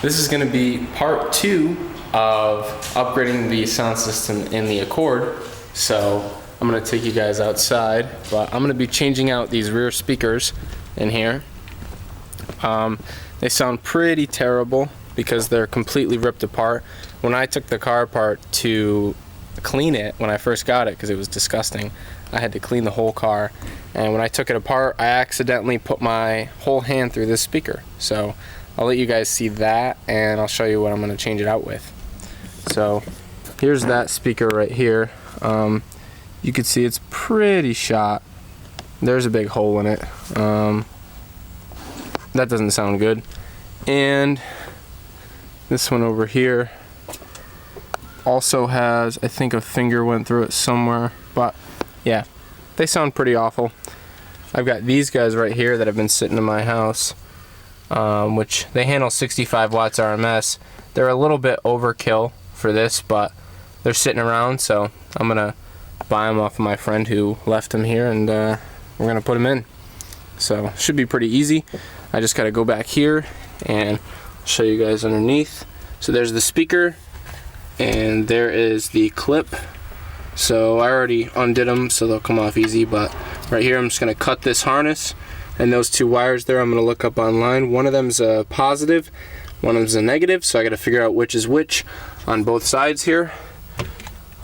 This is going to be part 2 of upgrading the sound system in the Accord. So I'm going to take you guys outside, but I'm going to be changing out these rear speakers in here. They sound pretty terrible because they're completely ripped apart. When I took the car apart to clean it when I first got it, because it was disgusting, I had to clean the whole car, and when I took it apart I accidentally put my whole hand through this speaker. So I'll let you guys see that, and I'll show you what I'm going to change it out with. So here's that speaker right here. You can see it's pretty shot. There's a big hole in it. That doesn't sound good. And this one over here also has, I think a finger went through it somewhere, but yeah, they sound pretty awful. I've got these guys right here that have been sitting in my house, which they handle 65 watts RMS. They're a little bit overkill for this, but they're sitting around, so I'm gonna buy them off of my friend who left them here, and we're gonna put them in. So should be pretty easy. I just gotta go back here and show you guys underneath. So there's the speaker, and there is the clip. So I already undid them, so they'll come off easy, but right here I'm just gonna cut this harness, and those two wires there I'm gonna look up online. One of them's a positive, one of them's a negative, so I gotta figure out which is which on both sides here.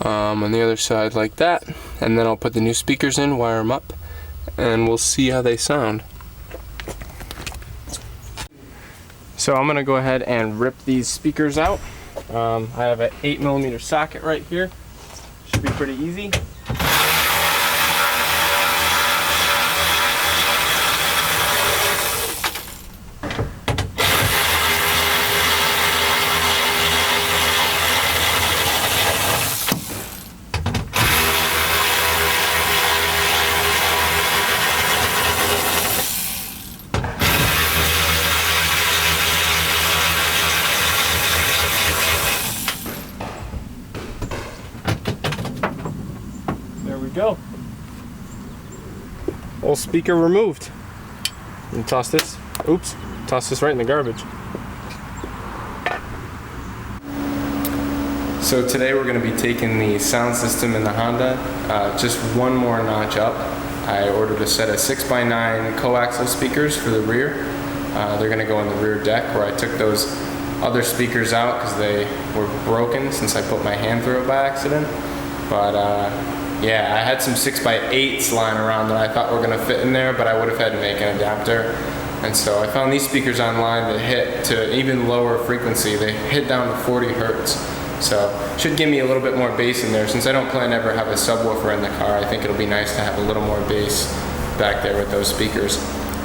On the other side like that, and then I'll put the new speakers in, wire them up, and we'll see how they sound. So I'm gonna go ahead and rip these speakers out. I have an 8mm socket right here. Should be pretty easy. Go. Old speaker removed. And toss this. Oops. Toss this right in the garbage. So today we're going to be taking the sound system in the Honda just one more notch up. I ordered a set of 6x9 coaxial speakers for the rear. They're going to go in the rear deck, where I took those other speakers out because they were broken since I put my hand through it by accident. But yeah, I had some 6x8s lying around that I thought were going to fit in there, but I would have had to make an adapter. And so I found these speakers online that hit to even lower frequency. They hit down to 40 hertz. So should give me a little bit more bass in there. Since I don't plan to ever have a subwoofer in the car, I think it'll be nice to have a little more bass back there with those speakers.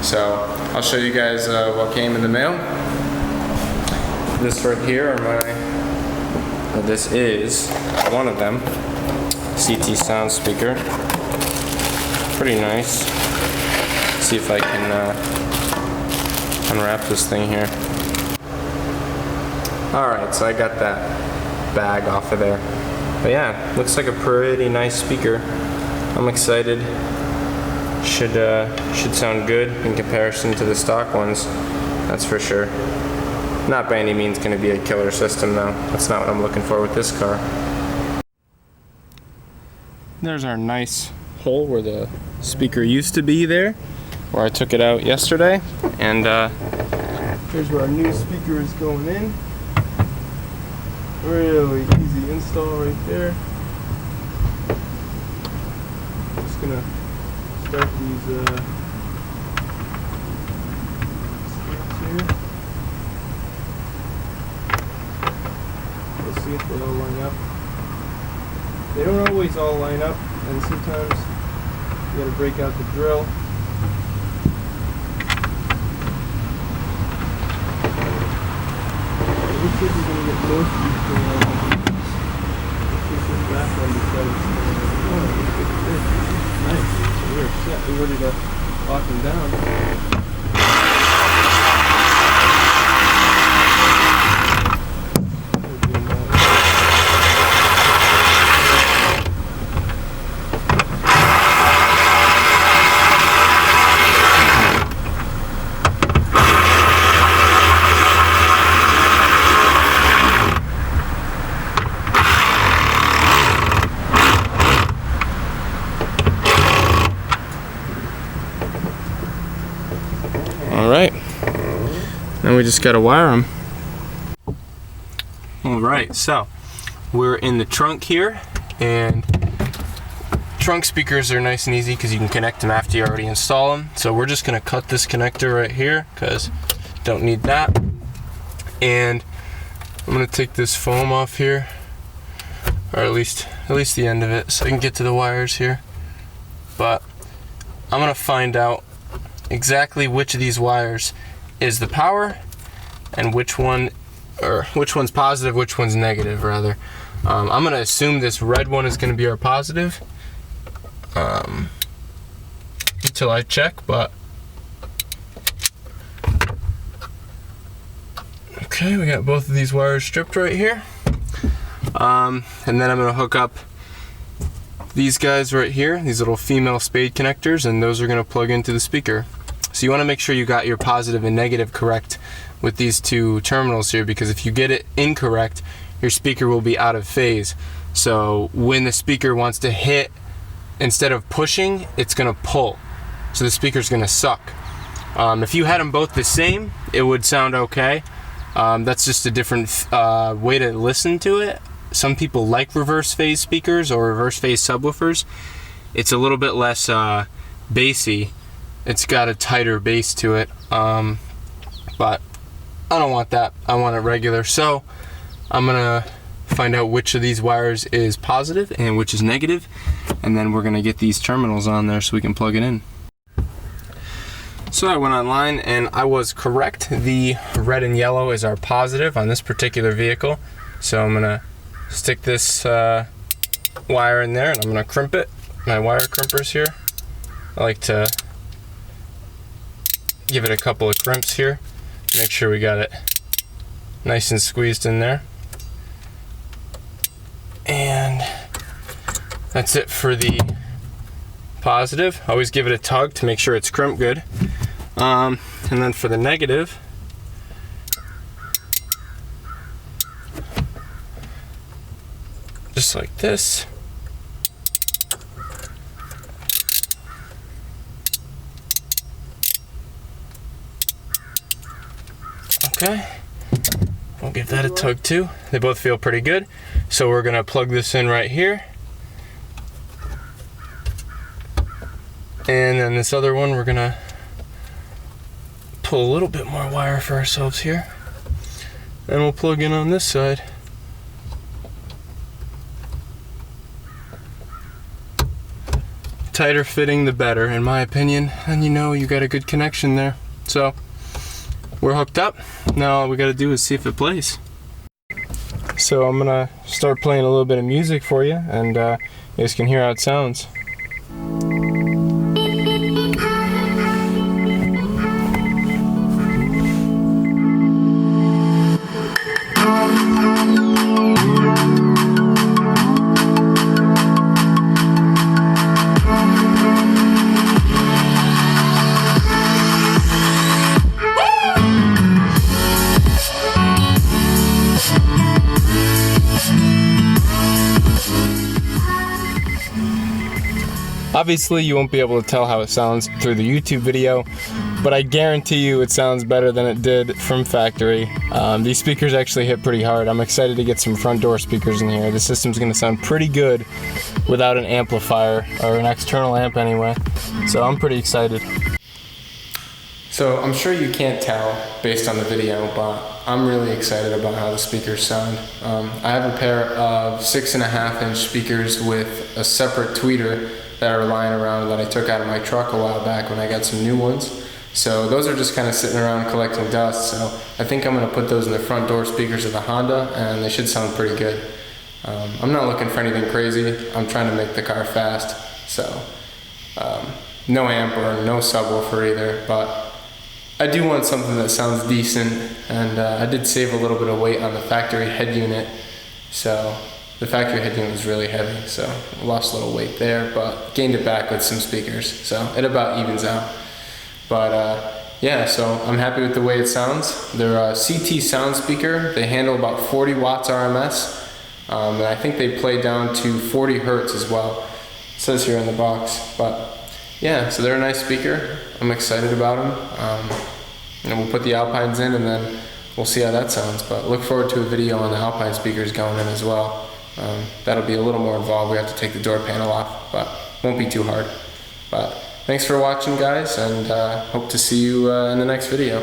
So I'll show you guys what came in the mail. This right here are my, this is one of them. CT sound speaker. Pretty nice. Let's see if I can unwrap this thing here. Alright, so I got that bag off of there. But yeah, looks like a pretty nice speaker. I'm excited. Should sound good in comparison to the stock ones. That's for sure. Not by any means going to be a killer system though. That's not what I'm looking for with this car. There's our nice hole where the speaker used to be there, where I took it out yesterday. And here's where our new speaker is going in. Really easy install right there. Just gonna start these skids here. We'll see if they all line up. They don't always all line up, and sometimes you gotta break out the drill. It looks like we're gonna get most of these going on. Let's this back one because look at this. Nice. So we're set. We're ready to lock them down. Then we just gotta wire them. Alright, so we're in the trunk here, and trunk speakers are nice and easy because you can connect them after you already install them. So we're just gonna cut this connector right here because don't need that. And I'm gonna take this foam off here, or at least the end of it, so I can get to the wires here. But I'm gonna find out exactly which of these wires is the power and which one's positive, which one's negative rather. I'm gonna assume this red one is gonna be our positive until I check, but okay, we got both of these wires stripped right here. And then I'm gonna hook up these guys right here, these little female spade connectors, and those are gonna plug into the speaker. So you wanna make sure you got your positive and negative correct with these two terminals here, because if you get it incorrect, your speaker will be out of phase. So when the speaker wants to hit, instead of pushing, it's gonna pull. So the speaker's gonna suck. If you had them both the same, it would sound okay. That's just a different way to listen to it. Some people like reverse phase speakers or reverse phase subwoofers. It's a little bit less bassy. It's got a tighter bass to it, but I don't want that. I want it regular. So I'm gonna find out which of these wires is positive and which is negative, and then we're gonna get these terminals on there so we can plug it in. So I went online and I was correct. The red and yellow is our positive on this particular vehicle. So I'm gonna stick this wire in there and I'm gonna crimp it. My wire crimpers here. I like to give it a couple of crimps here. Make sure we got it nice and squeezed in there. And that's it for the positive. Always give it a tug to make sure it's crimped good. And then for the negative, just like this. Okay, we'll give that a tug too. They both feel pretty good. So we're gonna plug this in right here. And then this other one, we're gonna pull a little bit more wire for ourselves here. And we'll plug in on this side. Tighter fitting the better, in my opinion, and you know you got a good connection there. So we're hooked up. Now all we gotta do is see if it plays. So I'm gonna start playing a little bit of music for you, and you guys can hear how it sounds. Obviously you won't be able to tell how it sounds through the YouTube video, but I guarantee you it sounds better than it did from factory. These speakers actually hit pretty hard. I'm excited to get some front door speakers in here. The system's gonna sound pretty good without an amplifier, or an external amp anyway. So I'm pretty excited. So I'm sure you can't tell based on the video, but I'm really excited about how the speakers sound. I have a pair of 6.5-inch speakers with a separate tweeter that are lying around that I took out of my truck a while back when I got some new ones. So those are just kind of sitting around collecting dust. So I think I'm going to put those in the front door speakers of the Honda, and they should sound pretty good. I'm not looking for anything crazy. I'm trying to make the car fast. So no amp or no subwoofer either, but I do want something that sounds decent, and I did save a little bit of weight on the factory head unit. So the factory head unit was really heavy, so I lost a little weight there, but gained it back with some speakers, so it about evens out. But yeah, so I'm happy with the way it sounds. They're a CT sound speaker. They handle about 40 watts RMS, and I think they play down to 40 hertz as well. It says here in the box, but yeah, so they're a nice speaker. I'm excited about them. and we'll put the Alpines in, and then we'll see how that sounds. But look forward to a video on the Alpine speakers going in as well. That'll be a little more involved. We have to take the door panel off, but won't be too hard. But thanks for watching, guys, and hope to see you in the next video.